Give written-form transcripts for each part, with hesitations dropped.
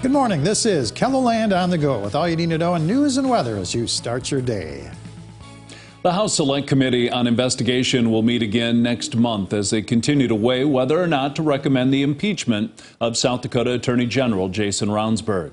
Good morning. This is KELOLAND on the go with all you need to know in news and weather as you start your day. The House Select Committee on Investigation will meet again next month as they continue to weigh whether or not to recommend the impeachment of South Dakota Attorney General Jason Ravnsborg.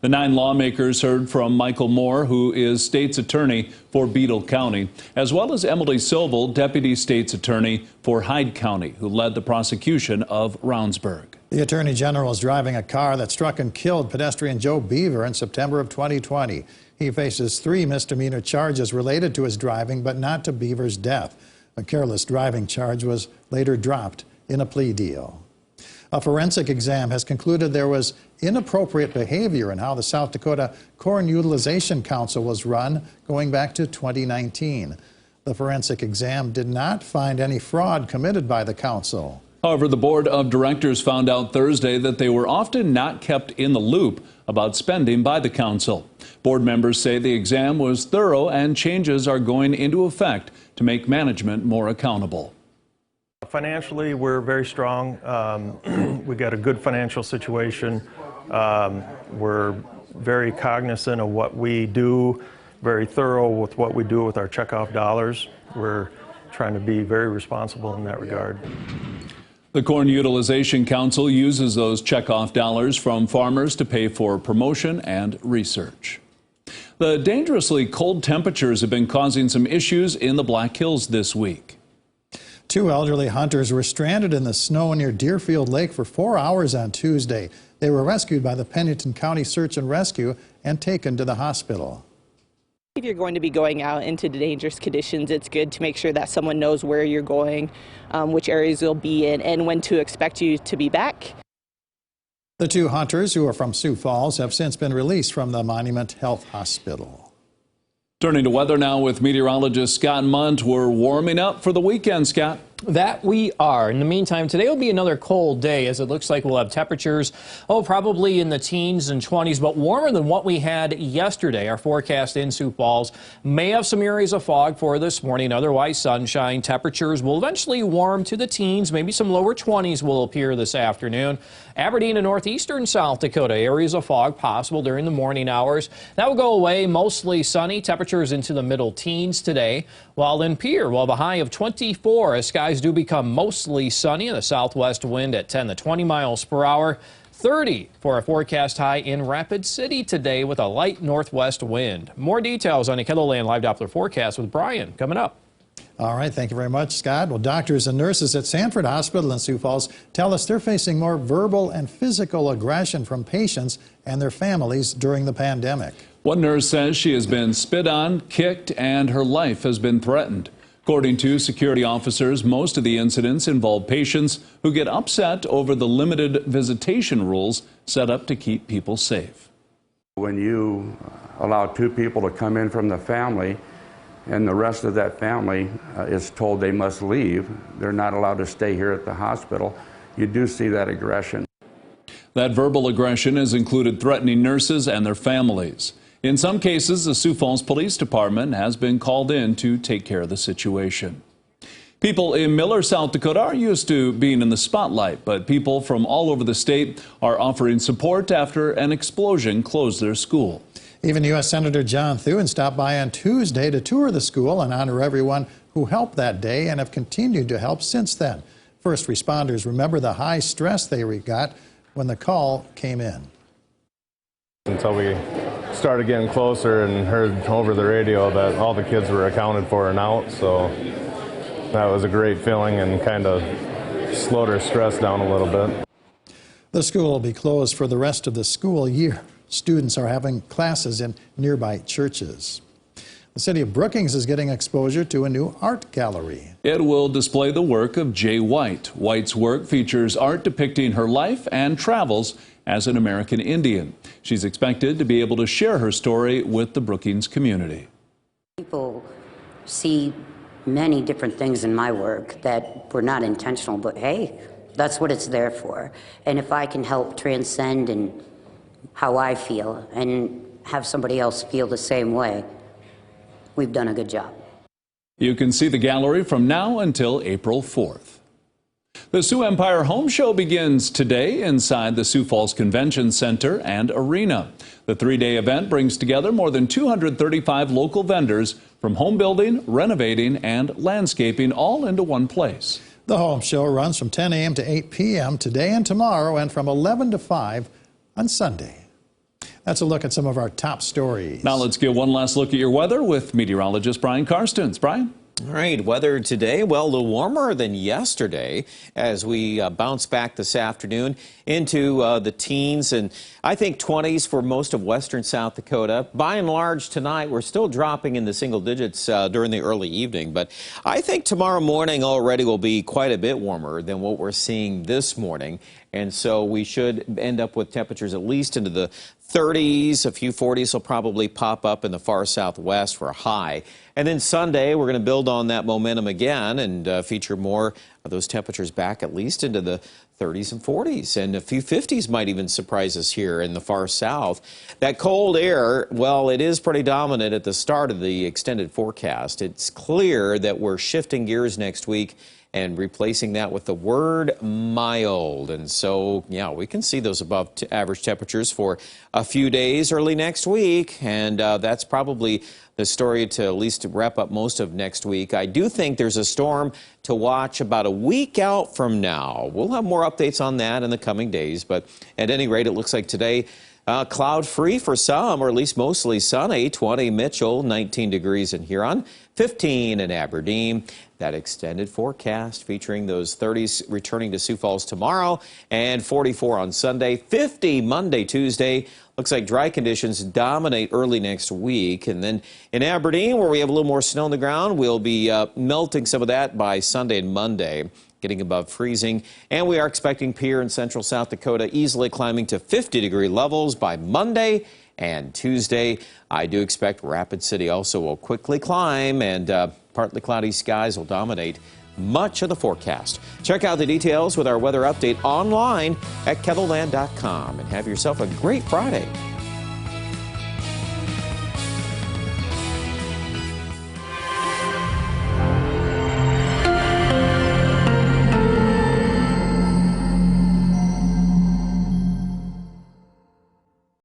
The 9 lawmakers heard from Michael Moore, who is state's attorney for Beadle County, as well as Emily Silvel, deputy state's attorney for Hyde County, who led the prosecution of Ravnsborg. The Attorney General is driving a car that struck and killed pedestrian Joe Beaver in September of 2020. He faces 3 misdemeanor charges related to his driving, but not to Beaver's death. A careless driving charge was later dropped in a plea deal. A forensic exam has concluded there was inappropriate behavior in how the South Dakota Corn Utilization Council was run going back to 2019. The forensic exam did not find any fraud committed by the council. However, the board of directors found out Thursday that they were often not kept in the loop about spending by the council. Board members say the exam was thorough and changes are going into effect to make management more accountable. Financially, we're very strong. We got a good financial situation. We're very cognizant of what we do, very thorough with what we do with our checkoff dollars. We're trying to be very responsible in that regard. The Corn Utilization Council uses those checkoff dollars from farmers to pay for promotion and research. The dangerously cold temperatures have been causing some issues in the Black Hills this week. 2 elderly hunters were stranded in the snow near Deerfield Lake for 4 hours on Tuesday. They were rescued by the Pennington County Search and Rescue and taken to the hospital. If you're going to be going out into dangerous conditions, it's good to make sure that someone knows where you're going, which areas you'll be in, and when to expect you to be back. The 2 hunters, who are from Sioux Falls, have since been released from the Monument Health Hospital. Turning to weather now with meteorologist Scott Munt. We're warming up for the weekend, Scott. That we are. In the meantime, today will be another cold day as it looks like we'll have temperatures, probably in the teens and 20s, but warmer than what we had yesterday. Our forecast in Sioux Falls may have some areas of fog for this morning, otherwise sunshine. Temperatures will eventually warm to the teens, maybe some lower 20s will appear this afternoon. Aberdeen and northeastern South Dakota, areas of fog possible during the morning hours. That will go away, mostly sunny. Temperatures into the middle teens today, while in Pierre we'll have a high of 24 as skies do become mostly sunny and a southwest wind at 10 to 20 miles per hour. 30 for a forecast high in Rapid City today with a light northwest wind. More details on a KELOLAND Live Doppler forecast with Brian coming up. All right, thank you very much, Scott. Well, doctors and nurses at Sanford Hospital in Sioux Falls tell us they're facing more verbal and physical aggression from patients and their families during the pandemic. One nurse says she has been spit on, kicked, and her life has been threatened. According to security officers, most of the incidents involve patients who get upset over the limited visitation rules set up to keep people safe. When you allow 2 people to come in from the family and the rest of that family is told they must leave, they're not allowed to stay here at the hospital, you do see that aggression. That verbal aggression has included threatening nurses and their families. In some cases, the Sioux Falls Police Department has been called in to take care of the situation. People in Miller, South Dakota are used to being in the spotlight, but people from all over the state are offering support after an explosion closed their school. Even U.S. Senator John Thune stopped by on Tuesday to tour the school and honor everyone who helped that day and have continued to help since then. First responders remember the high stress they got when the call came in. Until we started getting closer and heard over the radio that all the kids were accounted for and out, so that was a great feeling and kind of slowed our stress down a little bit. The school will be closed for the rest of the school year. Students are having classes in nearby churches. The city of Brookings is getting exposure to a new art gallery. It will display the work of Jay White. White's work features art depicting her life and travels as an American Indian. She's expected to be able to share her story with the Brookings community. People see many different things in my work that were not intentional, but hey, that's what it's there for. And if I can help transcend in how I feel and have somebody else feel the same way, we've done a good job. You can see the gallery from now until April 4th. The Sioux Empire Home Show begins today inside the Sioux Falls Convention Center and Arena. The three-day event brings together more than 235 local vendors from home building, renovating, and landscaping all into one place. The home show runs from 10 a.m. to 8 p.m. today and tomorrow, and from 11 to 5 on Sunday. That's a look at some of our top stories. Now let's get one last look at your weather with meteorologist Brian Karstens. Brian? All right, weather today, well, a little warmer than yesterday as we bounce back this afternoon into the teens and I think 20s for most of western South Dakota. By and large tonight, we're still dropping in the single digits during the early evening, but I think tomorrow morning already will be quite a bit warmer than what we're seeing this morning. And so we should end up with temperatures at least into the 30s. A few 40s will probably pop up in the far southwest for a high. And then Sunday, we're going to build on that momentum again and feature more of those temperatures back at least into the 30s and 40s. And a few 50s might even surprise us here in the far south. That cold air, well, it is pretty dominant at the start of the extended forecast. It's clear that we're shifting gears next week and replacing that with the word mild. And so, yeah, we can see those above average temperatures for a few days early next week. And that's probably the story to at least wrap up most of next week. I do think there's a storm to watch about a week out from now. We'll have more updates on that in the coming days. But at any rate, it looks like today, cloud-free for some, or at least mostly sunny. 20 Mitchell, 19 degrees in Huron, 15 in Aberdeen. That extended forecast featuring those 30s returning to Sioux Falls tomorrow and 44 on Sunday, 50 Monday, Tuesday. Looks like dry conditions dominate early next week. And then in Aberdeen, where we have a little more snow on the ground, we'll be melting some of that by Sunday and Monday, getting above freezing. And we are expecting Pierre in central South Dakota easily climbing to 50-degree levels by Monday and Tuesday. I do expect Rapid City also will quickly climb, and partly cloudy skies will dominate much of the forecast. Check out the details with our weather update online at KELOLAND.com, and have yourself a great Friday.